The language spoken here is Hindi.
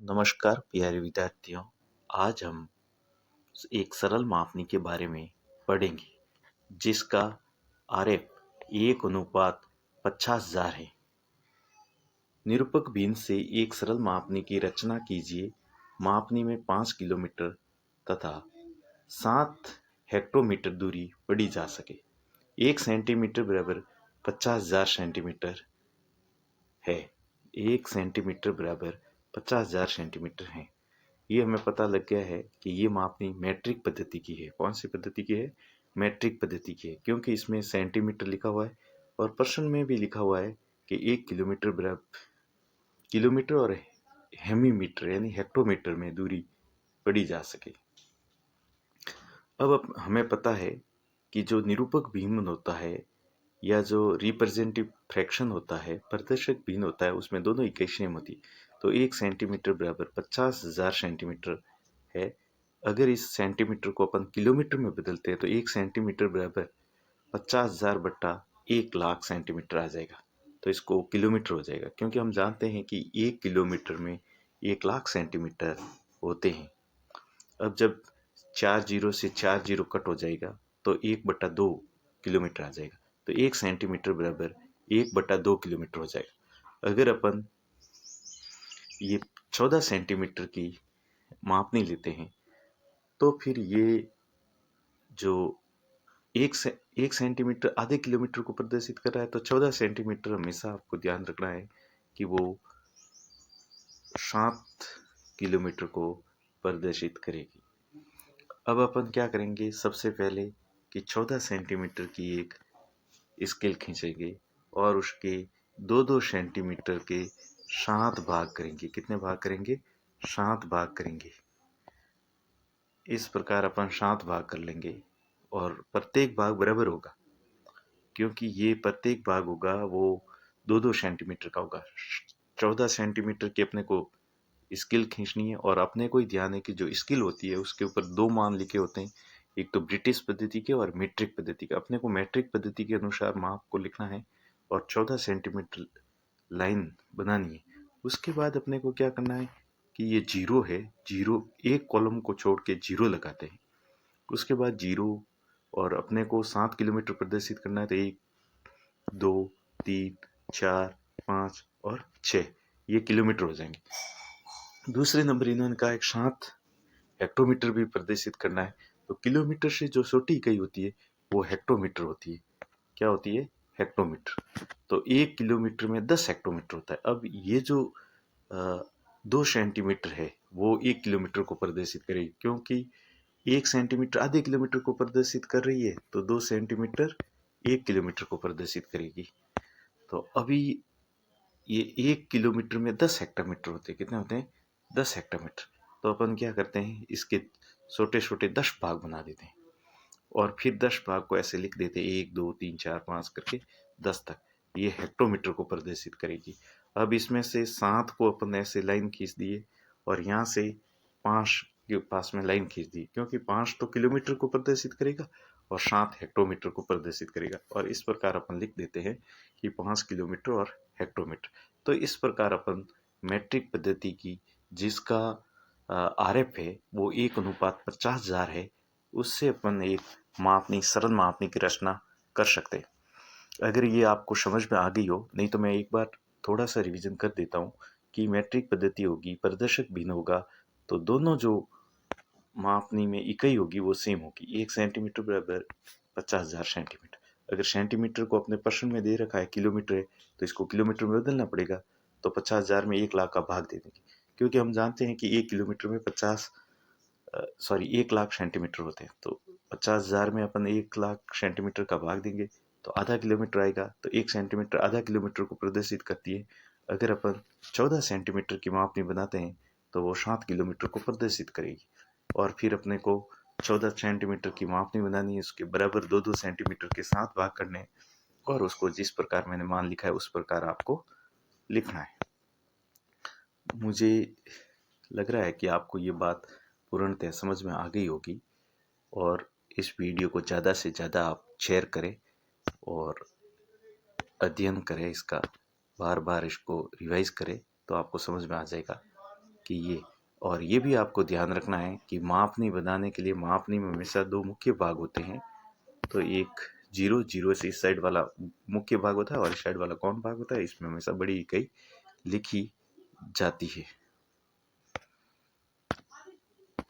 नमस्कार प्यारे विद्यार्थियों। आज हम एक सरल मापनी के बारे में पढ़ेंगे जिसका आरेख 1:50,000 है। निरूपक भिन्न से एक सरल मापनी की रचना कीजिए। मापनी में 5 किलोमीटर तथा 7 हेक्टोमीटर दूरी पढ़ी जा सके। 1 सेंटीमीटर बराबर 50,000 सेंटीमीटर है। 1 सेंटीमीटर बराबर 50,000 सेंटीमीटर है। ये हमें पता लग गया है कि ये मापनी मैट्रिक पद्धति की है। कौन सी पद्धति की है? मैट्रिक पद्धति की है, क्योंकि इसमें सेंटीमीटर लिखा हुआ है और प्रश्न में भी लिखा हुआ है कि 1 किलोमीटर बराबर किलोमीटर और हेमीमीटर यानी हेक्टोमीटर में दूरी पढ़ी जा सके। अब हमें पता है कि जो निरूपक भिन्न होता है या जो रिप्रेजेंटेटिव फ्रैक्शन होता है, प्रदर्शक भिन्न होता है, उसमें दोनों इकाई सेम होती। तो 1 सेंटीमीटर बराबर 50,000 सेंटीमीटर है। अगर इस सेंटीमीटर को अपन किलोमीटर में बदलते हैं तो 1 सेंटीमीटर बराबर 50,000 बट्टा 1,00,000 सेंटीमीटर आ जाएगा। तो इसको किलोमीटर हो जाएगा, क्योंकि हम जानते हैं कि 1 किलोमीटर में 1,00,000 सेंटीमीटर होते हैं। अब जब 4 जीरो से 4 जीरो कट हो जाएगा तो 1/2 किलोमीटर आ जाएगा। तो 1 सेंटीमीटर बराबर 1/2 किलोमीटर हो जाएगा। अगर अपन ये 14 सेंटीमीटर की मापनी लेते हैं तो फिर ये जो 1 सेंटीमीटर आधे किलोमीटर को प्रदर्शित कर रहा है, तो 14 सेंटीमीटर हमेशा आपको ध्यान रखना है कि वो 7 किलोमीटर को प्रदर्शित करेगी। अब अपन क्या करेंगे, सबसे पहले कि 14 सेंटीमीटर की एक स्केल खींचेंगे और उसके 2-2 सेंटीमीटर के 7 भाग करेंगे। कितने भाग करेंगे? 7 भाग करेंगे। इस प्रकार अपन 7 भाग कर लेंगे और प्रत्येक भाग बराबर होगा, क्योंकि ये प्रत्येक भाग होगा वो 2-2 सेंटीमीटर का होगा। 14 सेंटीमीटर की अपने को स्केल खींचनी है और अपने को ही ध्यान है कि जो स्केल होती है उसके ऊपर 2 मान लिखे होते हैं, एक तो ब्रिटिश पद्धति के और मीट्रिक पद्धति के। अपने को मैट्रिक पद्धति के अनुसार माप को लिखना है और 14 सेंटीमीटर लाइन बनानी है। उसके बाद अपने को क्या करना है कि ये जीरो है, जीरो एक कॉलम को छोड़ के जीरो लगाते हैं। उसके बाद जीरो और अपने को 7 किलोमीटर प्रदर्शित करना है, तो 1 2 3 4 5 और 6 ये किलोमीटर हो जाएंगे। दूसरे नंबर इन्होंने कहा एक 7 हेक्टोमीटर भी प्रदर्शित करना है। तो किलोमीटर से जो छोटी इकाई होती है वो हेक्टोमीटर होती है। क्या होती है? हेक्टोमीटर। तो 1 किलोमीटर में 10 हेक्टोमीटर होता है। अब ये जो 2 सेंटीमीटर है वो 1 किलोमीटर को प्रदर्शित करेगी, क्योंकि 1 सेंटीमीटर आधे किलोमीटर को प्रदर्शित कर रही है, तो 2 सेंटीमीटर 1 किलोमीटर को प्रदर्शित करेगी। तो अभी ये 1 किलोमीटर में 10 हेक्टोमीटर होते हैं। कितने होते हैं? 10 हेक्टोमीटर। तो अपन क्या करते हैं, इसके छोटे छोटे 10 भाग बना देते हैं और फिर 10 भाग को ऐसे लिख देते हैं, 1 2 3 4 5 करके 10 तक। ये हेक्टोमीटर को प्रदर्शित करेगी। अब इसमें से 7 को अपन ऐसे लाइन खींच दिए और यहाँ से 5 के पास में लाइन खींच दी, क्योंकि 5 तो किलोमीटर को प्रदर्शित करेगा और 7 हेक्टोमीटर को प्रदर्शित करेगा। और इस प्रकार अपन लिख देते हैं कि 5 किलोमीटर और हेक्टोमीटर। तो इस प्रकार अपन मैट्रिक पद्धति की जिसका आरएफ है वो 1:50,000 है, उससे अपन एक मापनी सरल मापनी की रचना कर सकते हैं। अगर ये आपको समझ में आ गई हो, नहीं तो मैं एक बार थोड़ा सा रिवीजन कर देता हूँ कि मैट्रिक पद्धति होगी, प्रदर्शक भिन्न होगा, तो दोनों जो मापनी में इकाई होगी वो सेम होगी। 1 सेंटीमीटर बराबर 50,000 सेंटीमीटर। अगर सेंटीमीटर को अपने प्रश्न में दे रखा है किलोमीटर है, तो इसको किलोमीटर में बदलना पड़ेगा। तो 50,000 में 1,00,000 का भाग दे देंगे, क्योंकि हम जानते हैं कि 1 किलोमीटर में 1,00,000 सेंटीमीटर होते हैं। तो 50,000 में अपन 1,00,000 सेंटीमीटर का भाग देंगे तो आधा किलोमीटर आएगा। तो 1 सेंटीमीटर आधा किलोमीटर को प्रदर्शित करती है। अगर अपन 14 सेंटीमीटर की मापनी बनाते हैं तो वो 7 किलोमीटर को प्रदर्शित करेगी। और फिर अपने को 14 सेंटीमीटर की मापनी बनानी है, उसके बराबर 2-2 सेंटीमीटर के 7 भाग करने हैं और उसको जिस प्रकार मैंने मान लिखा है उस प्रकार आपको लिखना है। मुझे लग रहा है कि आपको ये बात पूर्णतः समझ में आ गई होगी और इस वीडियो को ज़्यादा से ज़्यादा आप शेयर करें और अध्ययन करें, इसका बार बार इसको रिवाइज करें तो आपको समझ में आ जाएगा। कि ये, और ये भी आपको ध्यान रखना है कि मापनी बनाने के लिए मापनी में हमेशा दो मुख्य भाग होते हैं। तो एक जीरो, जीरो से इस साइड वाला मुख्य भाग होता है और इस साइड वाला कौन भाग होता है, इसमें हमेशा बड़ी इकाई लिखी जाती है।